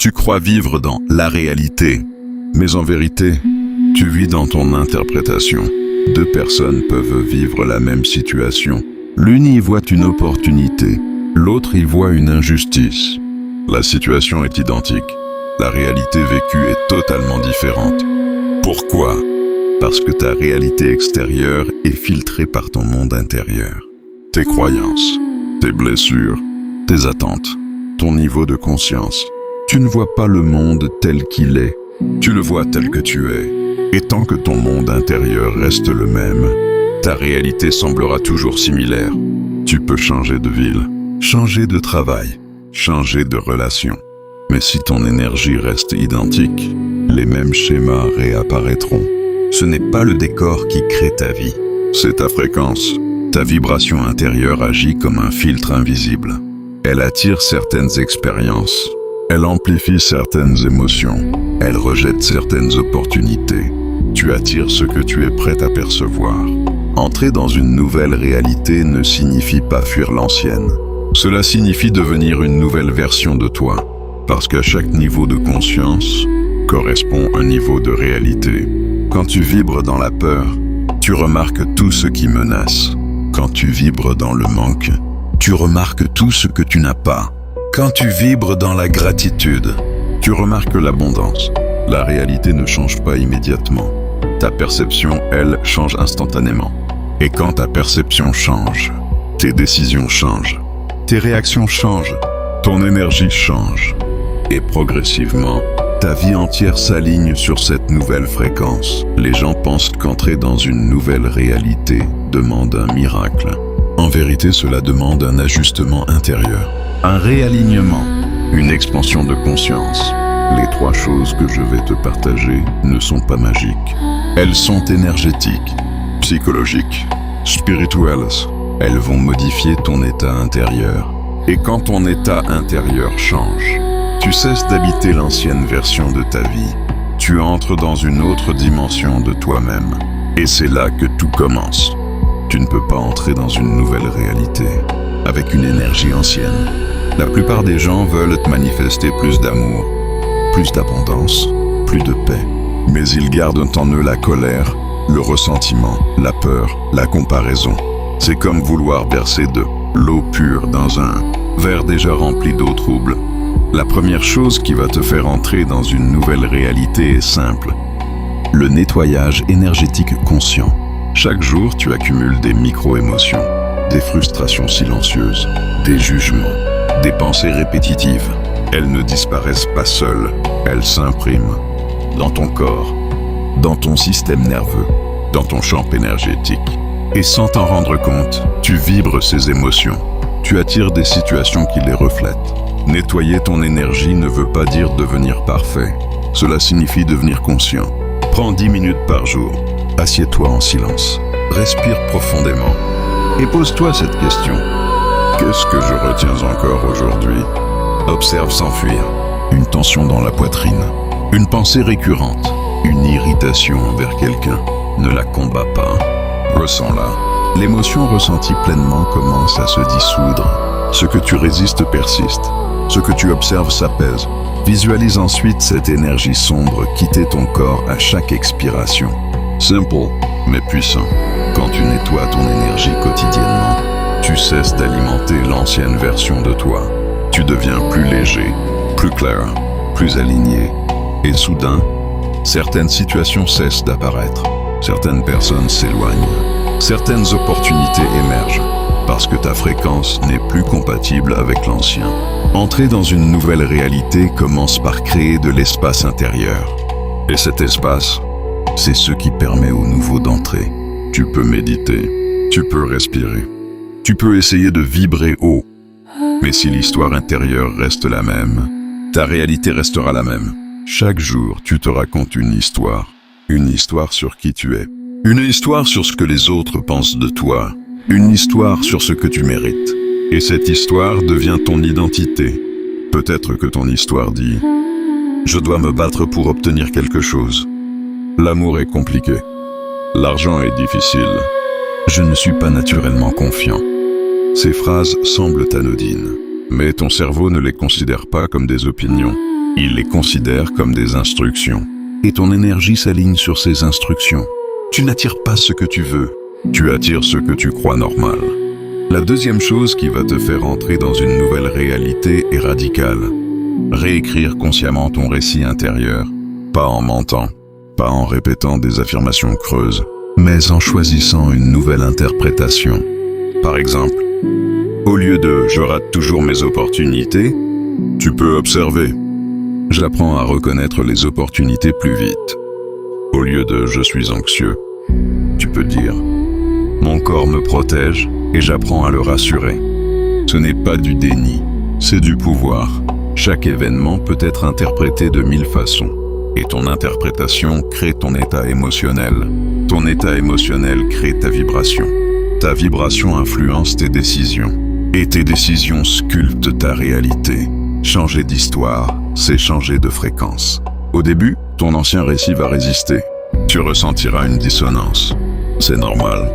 Tu crois vivre dans la réalité, mais en vérité, tu vis dans ton interprétation. Deux personnes peuvent vivre la même situation. L'une y voit une opportunité, l'autre y voit une injustice. La situation est identique. La réalité vécue est totalement différente. Pourquoi ? Parce que ta réalité extérieure est filtrée par ton monde intérieur. Tes croyances, tes blessures, tes attentes, ton niveau de conscience. Tu ne vois pas le monde tel qu'il est. Tu le vois tel que tu es. Et tant que ton monde intérieur reste le même, ta réalité semblera toujours similaire. Tu peux changer de ville, changer de travail, changer de relation. Mais si ton énergie reste identique, les mêmes schémas réapparaîtront. Ce n'est pas le décor qui crée ta vie, c'est ta fréquence. Ta vibration intérieure agit comme un filtre invisible. Elle attire certaines expériences. Elle amplifie certaines émotions. Elle rejette certaines opportunités. Tu attires ce que tu es prêt à percevoir. Entrer dans une nouvelle réalité ne signifie pas fuir l'ancienne. Cela signifie devenir une nouvelle version de toi. Parce qu'à chaque niveau de conscience correspond un niveau de réalité. Quand tu vibres dans la peur, tu remarques tout ce qui menace. Quand tu vibres dans le manque, tu remarques tout ce que tu n'as pas. Quand tu vibres dans la gratitude, tu remarques l'abondance. La réalité ne change pas immédiatement. Ta perception, elle, change instantanément. Et quand ta perception change, tes décisions changent. Tes réactions changent. Ton énergie change. Et progressivement, ta vie entière s'aligne sur cette nouvelle fréquence. Les gens pensent qu'entrer dans une nouvelle réalité demande un miracle. En vérité, cela demande un ajustement intérieur, un réalignement, une expansion de conscience. Les trois choses que je vais te partager ne sont pas magiques. Elles sont énergétiques, psychologiques, spirituelles. Elles vont modifier ton état intérieur. Et quand ton état intérieur change, tu cesses d'habiter l'ancienne version de ta vie. Tu entres dans une autre dimension de toi-même. Et c'est là que tout commence. Tu ne peux pas entrer dans une nouvelle réalité avec une énergie ancienne. La plupart des gens veulent manifester plus d'amour, plus d'abondance, plus de paix. Mais ils gardent en eux la colère, le ressentiment, la peur, la comparaison. C'est comme vouloir verser de l'eau pure dans un verre déjà rempli d'eau trouble. La première chose qui va te faire entrer dans une nouvelle réalité est simple. Le nettoyage énergétique conscient. Chaque jour, tu accumules des micro-émotions, des frustrations silencieuses, des jugements, des pensées répétitives. Elles ne disparaissent pas seules, elles s'impriment dans ton corps, dans ton système nerveux, dans ton champ énergétique. Et sans t'en rendre compte, tu vibres ces émotions. Tu attires des situations qui les reflètent. Nettoyer ton énergie ne veut pas dire devenir parfait. Cela signifie devenir conscient. Prends 10 minutes par jour. Assieds-toi en silence. Respire profondément. Et pose-toi cette question. Qu'est-ce que je retiens encore aujourd'hui ? Observe sans fuir. Une tension dans la poitrine. Une pensée récurrente. Une irritation envers quelqu'un. Ne la combats pas. Ressens-la. L'émotion ressentie pleinement commence à se dissoudre. Ce que tu résistes persiste. Ce que tu observes s'apaise. Visualise ensuite cette énergie sombre quitter ton corps à chaque expiration. Simple, mais puissant. Quand tu nettoies ton énergie quotidiennement, tu cesses d'alimenter l'ancienne version de toi. Tu deviens plus léger, plus clair, plus aligné. Et soudain, certaines situations cessent d'apparaître. Certaines personnes s'éloignent. Certaines opportunités émergent. Parce que ta fréquence n'est plus compatible avec l'ancien. Entrer dans une nouvelle réalité commence par créer de l'espace intérieur. Et cet espace, c'est ce qui permet au nouveau d'entrer. Tu peux méditer, tu peux respirer, tu peux essayer de vibrer haut. Mais si l'histoire intérieure reste la même, ta réalité restera la même. Chaque jour, tu te racontes une histoire sur qui tu es, une histoire sur ce que les autres pensent de toi, une histoire sur ce que tu mérites. Et cette histoire devient ton identité. Peut-être que ton histoire dit « Je dois me battre pour obtenir quelque chose. L'amour est compliqué. L'argent est difficile. Je ne suis pas naturellement confiant. » Ces phrases semblent anodines, mais ton cerveau ne les considère pas comme des opinions. Il les considère comme des instructions. Et ton énergie s'aligne sur ces instructions. Tu n'attires pas ce que tu veux, tu attires ce que tu crois normal. La deuxième chose qui va te faire entrer dans une nouvelle réalité est radicale. Réécrire consciemment ton récit intérieur, pas en mentant, pas en répétant des affirmations creuses, mais en choisissant une nouvelle interprétation. Par exemple, au lieu de « je rate toujours mes opportunités », tu peux observer « j'apprends à reconnaître les opportunités plus vite ». Au lieu de « je suis anxieux », tu peux dire « mon corps me protège et j'apprends à le rassurer ». Ce n'est pas du déni, c'est du pouvoir. Chaque événement peut être interprété de 1000 façons. Et ton interprétation crée ton état émotionnel. Ton état émotionnel crée ta vibration. Ta vibration influence tes décisions. Et tes décisions sculptent ta réalité. Changer d'histoire, c'est changer de fréquence. Au début, ton ancien récit va résister. Tu ressentiras une dissonance. C'est normal.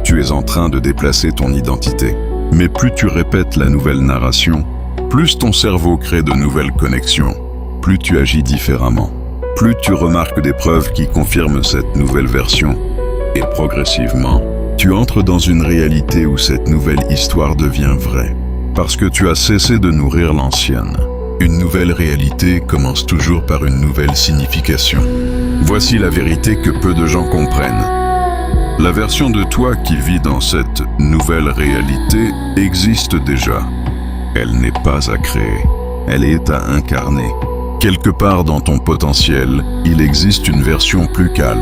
Tu es en train de déplacer ton identité. Mais plus tu répètes la nouvelle narration, plus ton cerveau crée de nouvelles connexions. Plus tu agis différemment. Plus tu remarques des preuves qui confirment cette nouvelle version. Et progressivement, tu entres dans une réalité où cette nouvelle histoire devient vraie. Parce que tu as cessé de nourrir l'ancienne. Une nouvelle réalité commence toujours par une nouvelle signification. Voici la vérité que peu de gens comprennent. La version de toi qui vit dans cette nouvelle réalité existe déjà. Elle n'est pas à créer, elle est à incarner. Quelque part dans ton potentiel, il existe une version plus calme,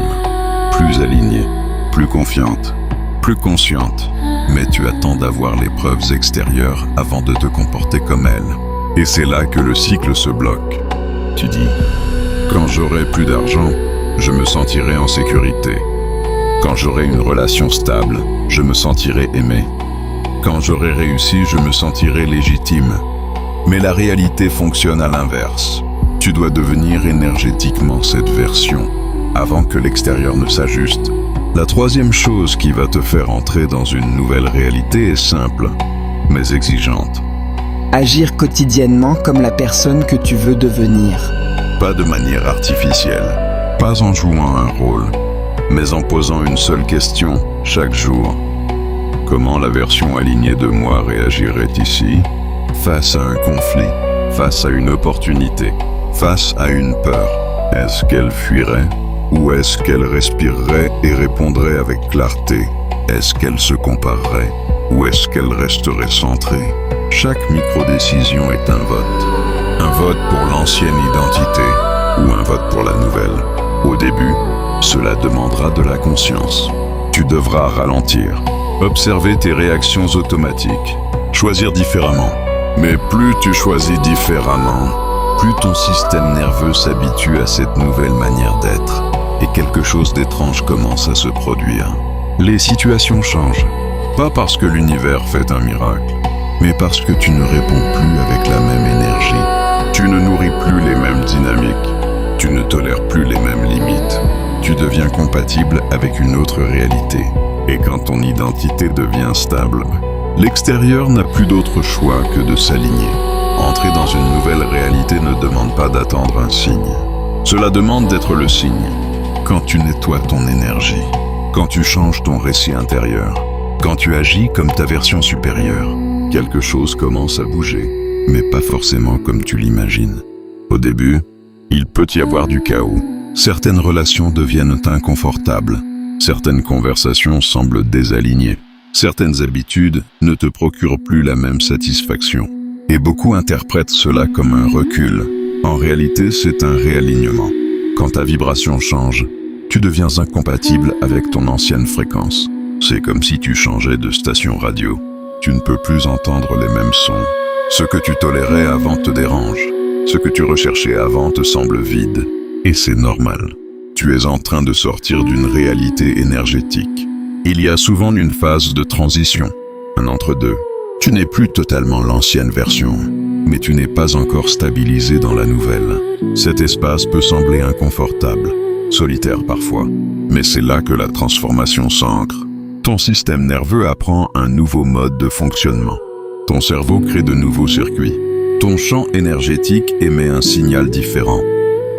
plus alignée, plus confiante, plus consciente. Mais tu attends d'avoir les preuves extérieures avant de te comporter comme elle. Et c'est là que le cycle se bloque. Tu dis, quand j'aurai plus d'argent, je me sentirai en sécurité. Quand j'aurai une relation stable, je me sentirai aimé. Quand j'aurai réussi, je me sentirai légitime. Mais la réalité fonctionne à l'inverse. Tu dois devenir énergétiquement cette version, avant que l'extérieur ne s'ajuste. La troisième chose qui va te faire entrer dans une nouvelle réalité est simple, mais exigeante. Agir quotidiennement comme la personne que tu veux devenir. Pas de manière artificielle, pas en jouant un rôle, mais en posant une seule question chaque jour. Comment la version alignée de moi réagirait ici, face à un conflit, face à une opportunité, face à une peur? Est-ce qu'elle fuirait ou est-ce qu'elle respirerait et répondrait avec clarté? Est-ce qu'elle se comparerait ou est-ce qu'elle resterait centrée? Chaque micro-décision est un vote. Un vote pour l'ancienne identité ou un vote pour la nouvelle. Au début, cela demandera de la conscience. Tu devras ralentir, observer tes réactions automatiques, choisir différemment. Mais plus tu choisis différemment, plus ton système nerveux s'habitue à cette nouvelle manière d'être. Et quelque chose d'étrange commence à se produire. Les situations changent, pas parce que l'univers fait un miracle, mais parce que tu ne réponds plus avec la même énergie. Tu ne nourris plus les mêmes dynamiques. Tu ne tolères plus les mêmes limites. Tu deviens compatible avec une autre réalité. Et quand ton identité devient stable, l'extérieur n'a plus d'autre choix que de s'aligner. Entrer dans une nouvelle réalité ne demande pas d'attendre un signe. Cela demande d'être le signe. Quand tu nettoies ton énergie, quand tu changes ton récit intérieur, quand tu agis comme ta version supérieure, quelque chose commence à bouger, mais pas forcément comme tu l'imagines. Au début, il peut y avoir du chaos. Certaines relations deviennent inconfortables. Certaines conversations semblent désalignées. Certaines habitudes ne te procurent plus la même satisfaction. Et beaucoup interprètent cela comme un recul. En réalité, c'est un réalignement. Quand ta vibration change, tu deviens incompatible avec ton ancienne fréquence. C'est comme si tu changeais de station radio. Tu ne peux plus entendre les mêmes sons. Ce que tu tolérais avant te dérange. Ce que tu recherchais avant te semble vide. Et c'est normal. Tu es en train de sortir d'une réalité énergétique. Il y a souvent une phase de transition, un entre-deux. Tu n'es plus totalement l'ancienne version, mais tu n'es pas encore stabilisé dans la nouvelle. Cet espace peut sembler inconfortable, solitaire parfois, mais c'est là que la transformation s'ancre. Ton système nerveux apprend un nouveau mode de fonctionnement. Ton cerveau crée de nouveaux circuits. ton champ énergétique émet un signal différent.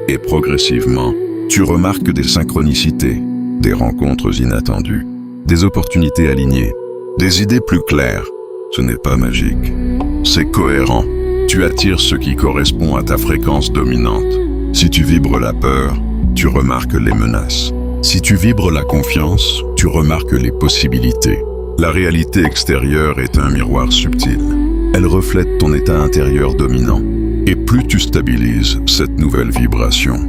Et progressivement, tu remarques des synchronicités, des rencontres inattendues, des opportunités alignées, des idées plus claires. Ce n'est pas magique, c'est cohérent. Tu attires ce qui correspond à ta fréquence dominante. Si tu vibres la peur, tu remarques les menaces. Si tu vibres la confiance, tu remarques les possibilités. La réalité extérieure est un miroir subtil. Elle reflète ton état intérieur dominant. Et plus tu stabilises cette nouvelle vibration,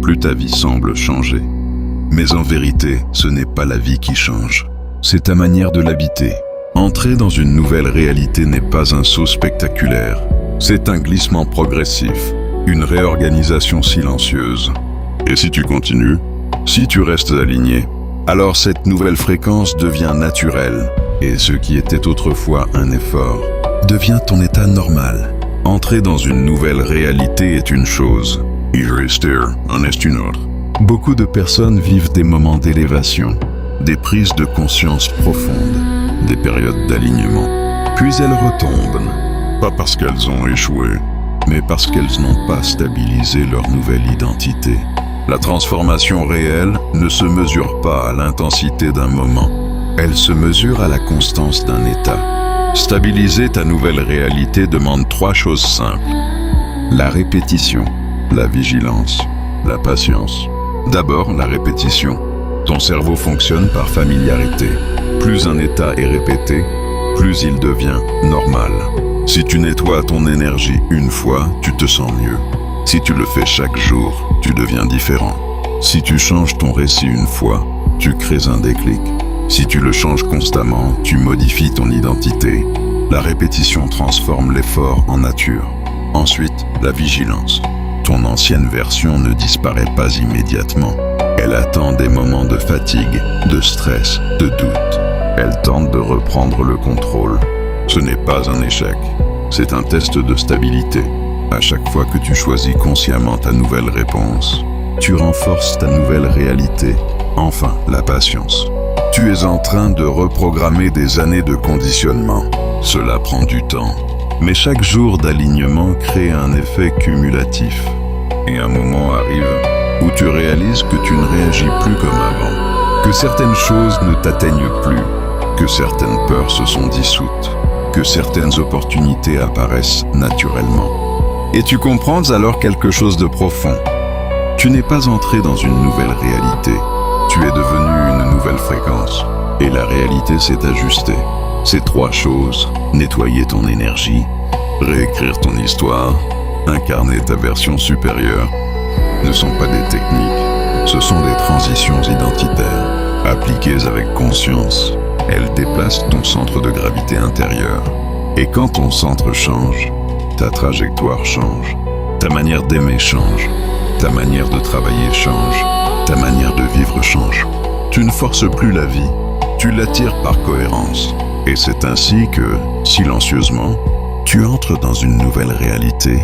plus ta vie semble changer. Mais en vérité, ce n'est pas la vie qui change, c'est ta manière de l'habiter. Entrer dans une nouvelle réalité n'est pas un saut spectaculaire, c'est un glissement progressif, une réorganisation silencieuse. Et si tu continues, si tu restes aligné, alors cette nouvelle fréquence devient naturelle, et ce qui était autrefois un effort devient ton état normal. Entrer dans une nouvelle réalité est une chose, y rester en est une autre. Beaucoup de personnes vivent des moments d'élévation, des prises de conscience profondes, des périodes d'alignement. Puis elles retombent, pas parce qu'elles ont échoué, mais parce qu'elles n'ont pas stabilisé leur nouvelle identité. La transformation réelle ne se mesure pas à l'intensité d'un moment, elle se mesure à la constance d'un état. Stabiliser ta nouvelle réalité demande 3 choses simples. La répétition, la vigilance, la patience. D'abord, la répétition. Ton cerveau fonctionne par familiarité. Plus un état est répété, plus il devient normal. Si tu nettoies ton énergie une fois, tu te sens mieux. Si tu le fais chaque jour, tu deviens différent. Si tu changes ton récit une fois, tu crées un déclic. Si tu le changes constamment, tu modifies ton identité. La répétition transforme l'effort en nature. Ensuite, la vigilance. Ton ancienne version ne disparaît pas immédiatement. Elle attend des moments de fatigue, de stress, de doute. Elle tente de reprendre le contrôle. Ce n'est pas un échec, c'est un test de stabilité. À chaque fois que tu choisis consciemment ta nouvelle réponse, tu renforces ta nouvelle réalité. Enfin, la patience. Tu es en train de reprogrammer des années de conditionnement. Cela prend du temps, mais chaque jour d'alignement crée un effet cumulatif. Et un moment arrive où tu réalises que tu ne réagis plus comme avant, que certaines choses ne t'atteignent plus, que certaines peurs se sont dissoutes, que certaines opportunités apparaissent naturellement. Et tu comprends alors quelque chose de profond. Tu n'es pas entré dans une nouvelle réalité, tu es devenu une nouvelle fréquence, et la réalité s'est ajustée. Ces 3 choses, nettoyer ton énergie, réécrire ton histoire, incarner ta version supérieure, ne sont pas des techniques, ce sont des transitions identitaires. Appliquées avec conscience, elles déplacent ton centre de gravité intérieur. Et quand ton centre change, ta trajectoire change, ta manière d'aimer change, ta manière de travailler change, ta manière de vivre change. Tu ne forces plus la vie, tu l'attires par cohérence. Et c'est ainsi que, silencieusement, tu entres dans une nouvelle réalité.